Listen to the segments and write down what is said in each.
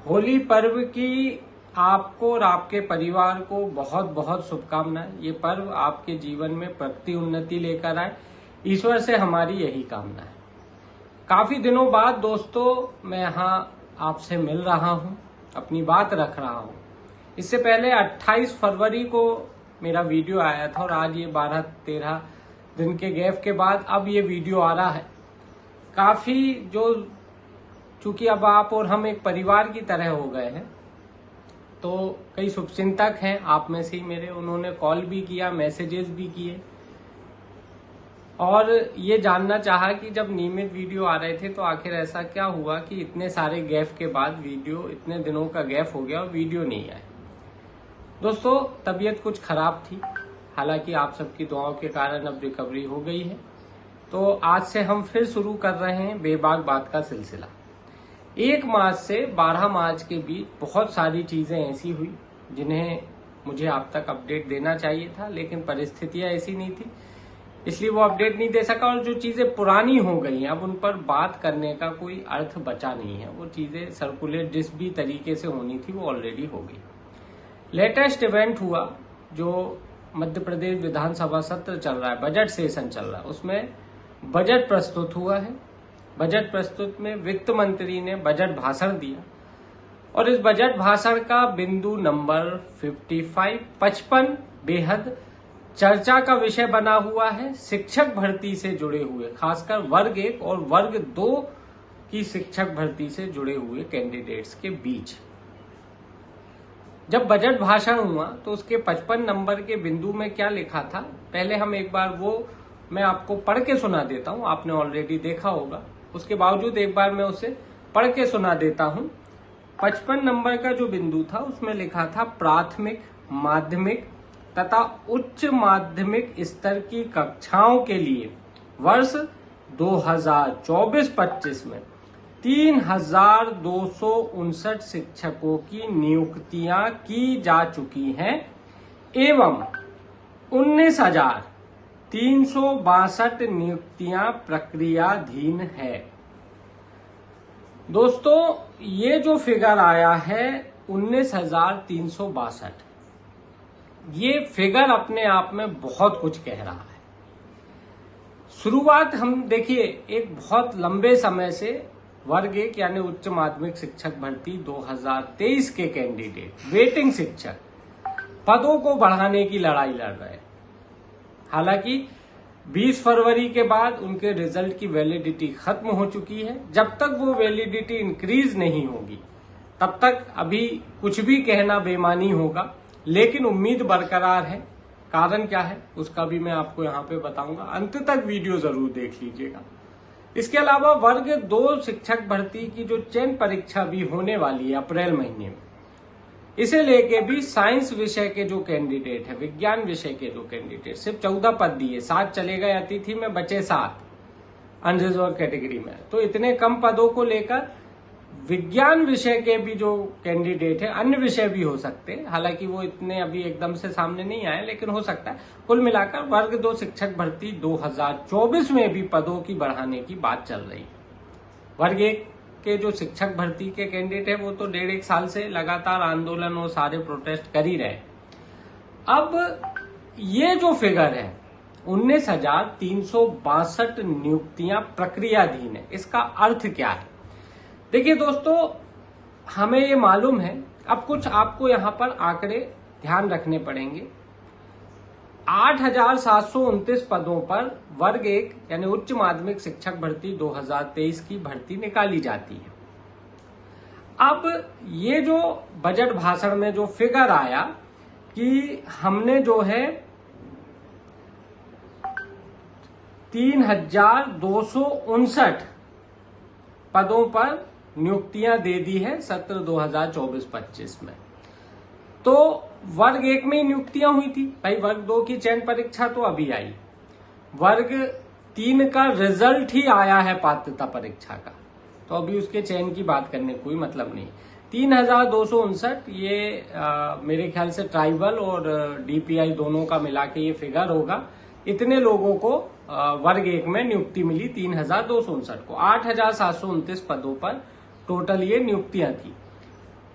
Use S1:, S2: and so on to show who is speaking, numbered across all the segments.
S1: होली पर्व की आपको और आपके परिवार को बहुत बहुत शुभकामनाएं। ये पर्व आपके जीवन में प्रगति उन्नति लेकर आए, ईश्वर से हमारी यही कामना है। काफी दिनों बाद दोस्तों मैं यहाँ आपसे मिल रहा हूँ, अपनी बात रख रहा हूँ। इससे पहले 28 फरवरी को मेरा वीडियो आया था और आज ये 12-13 दिन के गैप के बाद अब ये वीडियो आ रहा है। काफी चूंकि अब आप और हम एक परिवार की तरह हो गए हैं, तो कई शुभचिंतक हैं आप में से ही मेरे, उन्होंने कॉल भी किया, मैसेजेस भी किए और ये जानना चाहा कि जब नियमित वीडियो आ रहे थे तो आखिर ऐसा क्या हुआ कि इतने सारे गैप के बाद वीडियो, इतने दिनों का गैप हो गया और वीडियो नहीं आए। दोस्तों तबीयत कुछ खराब थी, हालांकि आप सबकी दुआओं के कारण अब रिकवरी हो गई है। तो आज से हम फिर शुरू कर रहे हैं बेबाक बात का सिलसिला। 1 मार्च से 12 मार्च के बीच बहुत सारी चीजें ऐसी हुई जिन्हें मुझे आप तक अपडेट देना चाहिए था, लेकिन परिस्थितियां ऐसी नहीं थी, इसलिए वो अपडेट नहीं दे सका। और जो चीजें पुरानी हो गई हैं अब उन पर बात करने का कोई अर्थ बचा नहीं है। वो चीजें सर्कुलेट जिस भी तरीके से होनी थी वो ऑलरेडी हो गई। लेटेस्ट इवेंट हुआ जो मध्य प्रदेश विधानसभा सत्र चल रहा है, बजट सेशन चल रहा है, उसमें बजट प्रस्तुत हुआ है। बजट प्रस्तुत में वित्त मंत्री ने बजट भाषण दिया और इस बजट भाषण का बिंदु नंबर 55 बेहद चर्चा का विषय बना हुआ है। शिक्षक भर्ती से जुड़े हुए, खासकर वर्ग 1 और वर्ग 2 की शिक्षक भर्ती से जुड़े हुए कैंडिडेट्स के बीच। जब बजट भाषण हुआ तो उसके 55 नंबर के बिंदु में क्या लिखा था, पहले हम एक बार वो मैं आपको पढ़ के सुना देता हूं, आपने ऑलरेडी देखा होगा, उसके बावजूद एक बार मैं उसे पढ़ के सुना देता हूं। 55 नंबर का जो बिंदु था उसमें लिखा था प्राथमिक, माध्यमिक तथा उच्च माध्यमिक स्तर की कक्षाओं के लिए वर्ष 2024-25 में 3259 शिक्षकों की नियुक्तियां की जा चुकी हैं एवं 19,362 नियुक्तियां प्रक्रियाधीन है। दोस्तों ये जो फिगर आया है 19,362, ये फिगर अपने आप में बहुत कुछ कह रहा है। शुरुआत हम देखिए, एक बहुत लंबे समय से वर्ग 1 यानी उच्च माध्यमिक शिक्षक भर्ती 2023 के कैंडिडेट, वेटिंग शिक्षक पदों को बढ़ाने की लड़ाई लड़ रहे हैं। हालांकि 20 फरवरी के बाद उनके रिजल्ट की वैलिडिटी खत्म हो चुकी है। जब तक वो वैलिडिटी इंक्रीज नहीं होगी तब तक अभी कुछ भी कहना बेमानी होगा, लेकिन उम्मीद बरकरार है। कारण क्या है उसका भी मैं आपको यहाँ पे बताऊंगा, अंत तक वीडियो जरूर देख लीजिएगा। इसके अलावा वर्ग 2 शिक्षक भर्ती की जो चयन परीक्षा भी होने वाली है अप्रैल महीने में, इसे लेके भी साइंस विषय के जो कैंडिडेट है, विज्ञान विषय के जो कैंडिडेट, सिर्फ 14 पद दिए, 7 चले गए अतिथि में, बचे 7 अनरिजर्व कैटेगरी में। तो इतने कम पदों को लेकर विज्ञान विषय के भी जो कैंडिडेट है, अन्य विषय भी हो सकते हैं, हालांकि वो इतने अभी एकदम से सामने नहीं आए, लेकिन हो सकता है। कुल मिलाकर वर्ग 2 शिक्षक भर्ती 2024 में भी पदों की बढ़ाने की बात चल रही है। वर्ग 1 के जो शिक्षक भर्ती के कैंडिडेट है वो तो 1.5 साल से लगातार आंदोलन और सारे प्रोटेस्ट कर ही रहे। अब ये जो फिगर है 19,362 नियुक्तियां प्रक्रियाधीन है, इसका अर्थ क्या है? देखिए दोस्तों, हमें ये मालूम है, अब कुछ आपको यहां पर आंकड़े ध्यान रखने पड़ेंगे। 8,729 पदों पर वर्ग 1 यानी उच्च माध्यमिक शिक्षक भर्ती 2023 की भर्ती निकाली जाती है। अब ये जो बजट भाषण में जो फिगर आया कि हमने जो है 3,259 पदों पर नियुक्तियां दे दी है सत्र 2024-25 में, तो वर्ग 1 में नियुक्तियां हुई थी। भाई वर्ग 2 की चयन परीक्षा तो अभी आई, वर्ग 3 का रिजल्ट ही आया है पात्रता परीक्षा का, तो अभी उसके चयन की बात करने कोई मतलब नहीं। 3,259 ये मेरे ख्याल से ट्राइबल और डीपीआई दोनों का मिला के ये फिगर होगा। इतने लोगों को वर्ग 1 में नियुक्ति मिली 3,259 को। 8,729 पदों पर टोटल ये नियुक्तियां थी।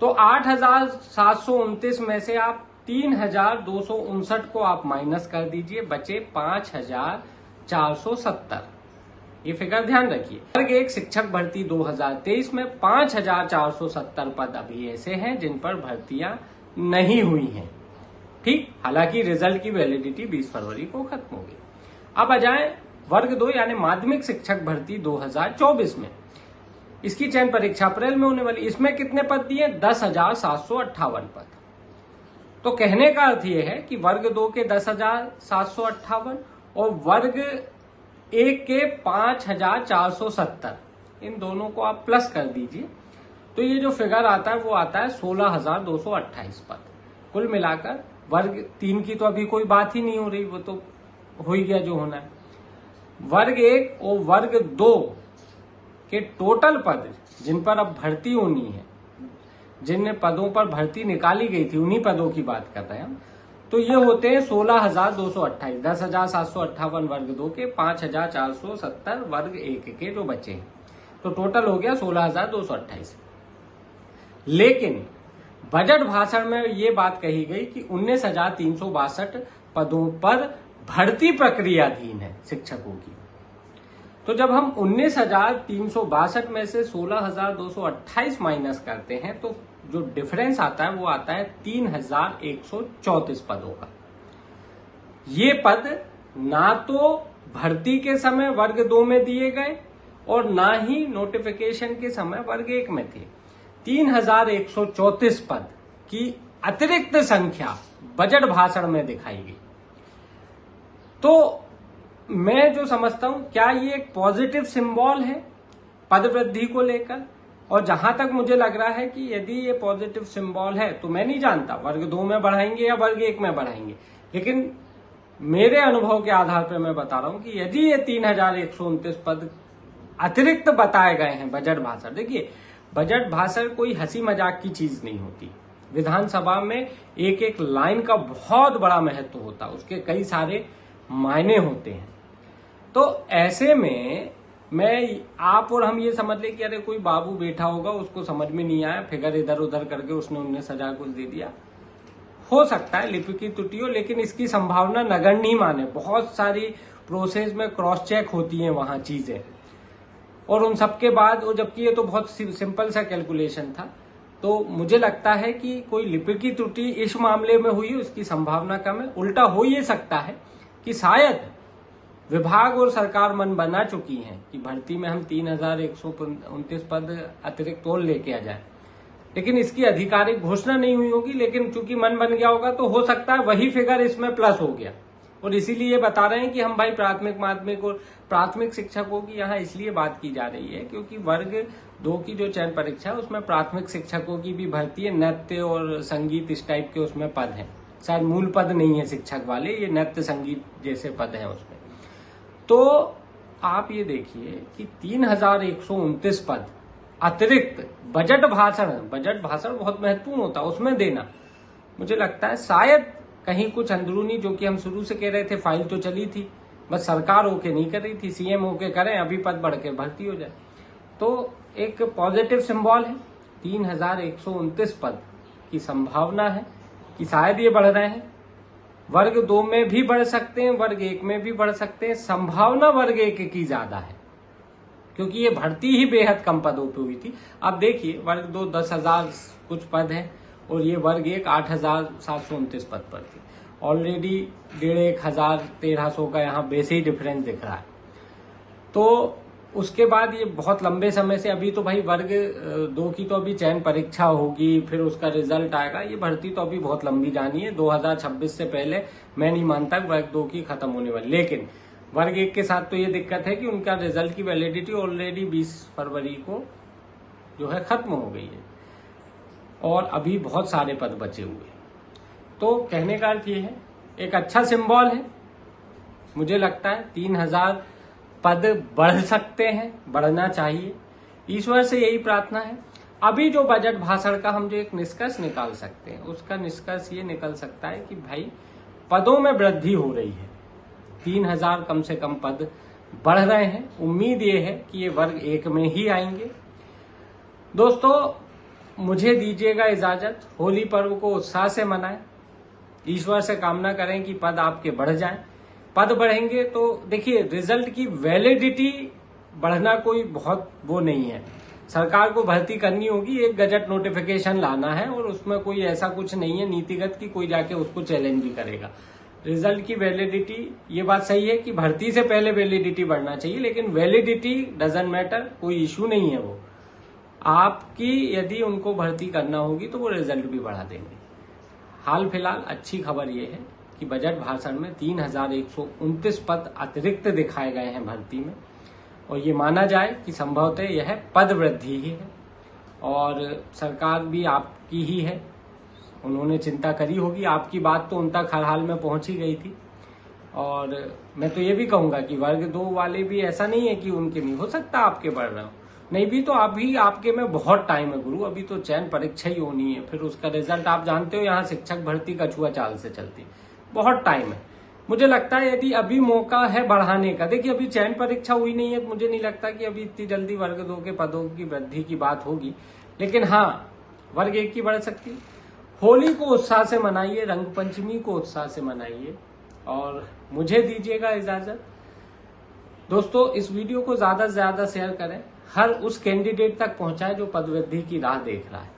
S1: तो 8,729 में से आप 3,259 को आप माइनस कर दीजिए, बचे 5,470। ये फिगर ध्यान रखिए। वर्ग 1 शिक्षक भर्ती 2023 में 5,470 पद अभी ऐसे हैं जिन पर भर्तियां नहीं हुई हैं। ठीक, हालांकि रिजल्ट की वैलिडिटी 20 फरवरी को खत्म होगी। अब आ जाए वर्ग 2 यानी माध्यमिक शिक्षक भर्ती 2024 में। इसकी चयन परीक्षा अप्रैल में होने वाली। इसमें कितने पद दिए? 10,758 पद। तो कहने का अर्थ यह है कि वर्ग 2 के 10,758 और वर्ग 1 के 5,470, इन दोनों को आप प्लस कर दीजिए तो ये जो फिगर आता है वो आता है 16,228 पद। कुल मिलाकर वर्ग 3 की तो अभी कोई बात ही नहीं हो रही, वो तो हो ही गया जो होना है। वर्ग 1 और वर्ग 2 के टोटल पद जिन पर अब भर्ती होनी है, जिन पदों पर भर्ती निकाली गई थी, उन्हीं पदों की बात कर रहे हैं हम। तो ये होते हैं 16,228, 10,758 वर्ग 2 के, 5,470 वर्ग 1 के जो बचे हैं। तो टोटल हो गया 16,228। लेकिन बजट भाषण में ये बात कही गई कि 19,362 पदों पर भर्ती प्रक्रियाधीन है शिक्षकों की। तो जब हम 19,362 में से 16,228 माइनस करते हैं तो जो डिफरेंस आता है वो आता है 3,134 पदों का। ये पद ना तो भर्ती के समय वर्ग 2 में दिए गए और ना ही नोटिफिकेशन के समय वर्ग 1 में थे। 3,134 पद की अतिरिक्त संख्या बजट भाषण में दिखाई गई। तो मैं जो समझता हूं, क्या ये एक पॉजिटिव सिंबल है पद वृद्धि को लेकर? और जहां तक मुझे लग रहा है कि यदि ये पॉजिटिव सिंबल है तो मैं नहीं जानता वर्ग 2 में बढ़ाएंगे या वर्ग 1 में बढ़ाएंगे, लेकिन मेरे अनुभव के आधार पर मैं बता रहा हूं कि यदि ये 3,129 पद अतिरिक्त बताए गए हैं बजट भाषण। देखिए, बजट भाषण कोई हंसी मजाक की चीज नहीं होती। विधानसभा में एक एक लाइन का बहुत बड़ा महत्व होता है, उसके कई सारे मायने होते हैं। तो ऐसे में मैं आप और हम ये समझ ले कि अरे कोई बाबू बैठा होगा, उसको समझ में नहीं आया, फिगर इधर उधर करके उसने 19,000 कुछ दे दिया। हो सकता है लिपि की त्रुटि हो, लेकिन इसकी संभावना नगण्य ही माने। बहुत सारी प्रोसेस में क्रॉस चेक होती है वहां चीजें, और उन सबके बाद, और जबकि ये तो बहुत सिंपल सा कैलकुलेशन था, तो मुझे लगता है कि कोई लिपि की त्रुटि इस मामले में हुई, उसकी संभावना कम है। उल्टा हो ये सकता है कि शायद विभाग और सरकार मन बना चुकी हैं कि भर्ती में हम 3,129 पद अतिरिक्त और लेके आ जाए, लेकिन इसकी आधिकारिक घोषणा नहीं हुई होगी। लेकिन चूंकि मन बन गया होगा तो हो सकता है वही फिगर इसमें प्लस हो गया, और इसीलिए बता रहे हैं कि हम भाई प्राथमिक, माध्यमिक और प्राथमिक शिक्षकों की यहाँ इसलिए बात की जा रही है क्योंकि वर्ग 2 की जो चयन परीक्षा है उसमें प्राथमिक शिक्षकों की भी भर्ती है। नृत्य और संगीत इस टाइप के उसमें पद हैं, शायद मूल पद नहीं है शिक्षक वाले, ये नृत्य संगीत जैसे पद हैं उसमें। तो आप ये देखिए कि 3,129 पद अतिरिक्त बजट भाषण बहुत महत्वपूर्ण होता है, उसमें देना मुझे लगता है शायद कहीं कुछ अंदरूनी, जो कि हम शुरू से कह रहे थे, फाइल तो चली थी, बस सरकार होके नहीं कर रही थी, सीएम होके करें, अभी पद बढ़ के भर्ती हो जाए। तो एक पॉजिटिव सिंबल है। 3,129 पद की संभावना है कि शायद ये बढ़ रहे हैं। वर्ग 2 में भी बढ़ सकते हैं, वर्ग 1 में भी बढ़ सकते हैं। संभावना वर्ग 1 की ज्यादा है क्योंकि ये भर्ती ही बेहद कम पदों पे हुई थी। अब देखिए, वर्ग 2 10,000 कुछ पद है और ये वर्ग 1 8,729 पद पर थी। ऑलरेडी 1,500 1,300 का यहाँ बेसिक डिफरेंस दिख रहा है। तो उसके बाद ये बहुत लंबे समय से, अभी तो भाई वर्ग 2 की तो अभी चयन परीक्षा होगी, फिर उसका रिजल्ट आएगा, ये भर्ती तो अभी बहुत लंबी जानी है। 2026 से पहले मैं नहीं मानता वर्ग 2 की खत्म होने वाली। लेकिन वर्ग 1 के साथ तो ये दिक्कत है कि उनका रिजल्ट की वैलिडिटी ऑलरेडी 20 फरवरी को जो है खत्म हो गई है और अभी बहुत सारे पद बचे हुए। तो कहने का अर्थ ये है, एक अच्छा सिंबल है। मुझे लगता है 3,000 पद बढ़ सकते हैं, बढ़ना चाहिए। ईश्वर से यही प्रार्थना है। अभी जो बजट भाषण का हम जो एक निष्कर्ष निकाल सकते हैं, उसका निष्कर्ष ये निकल सकता है कि भाई पदों में वृद्धि हो रही है। 3,000 कम से कम पद बढ़ रहे हैं। उम्मीद ये है कि ये वर्ग 1 में ही आएंगे। दोस्तों, मुझे दीजिएगा इजाजत, होली पर्व को उत्साह से मनाएं, ईश्वर से कामना करें कि पद आपके बढ़ जाएं। पद बढ़ेंगे तो देखिए रिजल्ट की वैलिडिटी बढ़ना कोई बहुत वो नहीं है। सरकार को भर्ती करनी होगी, एक गजट नोटिफिकेशन लाना है और उसमें कोई ऐसा कुछ नहीं है नीतिगत कि कोई जाके उसको चैलेंज भी करेगा। रिजल्ट की वैलिडिटी, ये बात सही है कि भर्ती से पहले वैलिडिटी बढ़ना चाहिए, लेकिन वैलिडिटी डजंट मैटर, कोई इश्यू नहीं है वो। आपकी यदि उनको भर्ती करना होगी तो वो रिजल्ट भी बढ़ा देंगे। हाल फिलहाल अच्छी खबर ये है कि बजट भाषण में 3129 पद अतिरिक्त दिखाए गए हैं भर्ती में, और ये माना जाए कि संभवतः यह पद वृद्धि ही है और सरकार भी आपकी ही है। उन्होंने चिंता करी होगी, आपकी बात तो उन तक हर हाल में पहुंच ही गई थी। और मैं तो ये भी कहूंगा कि वर्ग 2 वाले भी ऐसा नहीं है कि उनके नहीं, हो सकता आपके बढ़ रहे हो, नहीं भी तो अभी आपके में बहुत टाइम है गुरु, अभी तो चयन परीक्षा ही होनी है, फिर उसका रिजल्ट आप जानते हो यहाँ शिक्षक भर्ती कछुआ चाल से चलती, बहुत टाइम है। मुझे लगता है यदि अभी मौका है बढ़ाने का, देखिए अभी चयन परीक्षा हुई नहीं है, मुझे नहीं लगता कि अभी इतनी जल्दी वर्ग 2 के पदों की वृद्धि की बात होगी, लेकिन हाँ वर्ग 1 की बढ़ सकती है। होली को उत्साह से मनाइए, रंग पंचमी को उत्साह से मनाइए और मुझे दीजिएगा इजाजत। दोस्तों इस वीडियो को ज्यादा से ज्यादा शेयर करें, हर उस कैंडिडेट तक पहुंचाए जो पदवृद्धि की राह देख रहा है,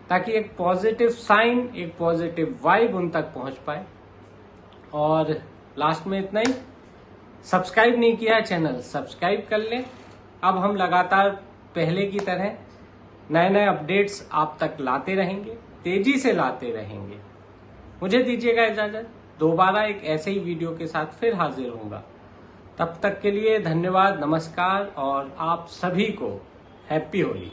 S1: ताकि एक पॉजिटिव साइन, एक पॉजिटिव वाइब उन तक पहुंच पाए। और लास्ट में इतना ही, सब्सक्राइब नहीं किया है चैनल, सब्सक्राइब कर लें। अब हम लगातार पहले की तरह नए नए अपडेट्स आप तक लाते रहेंगे, तेजी से लाते रहेंगे। मुझे दीजिएगा इजाजत, दोबारा एक ऐसे ही वीडियो के साथ फिर हाजिर होऊंगा। तब तक के लिए धन्यवाद, नमस्कार और आप सभी को हैप्पी होली।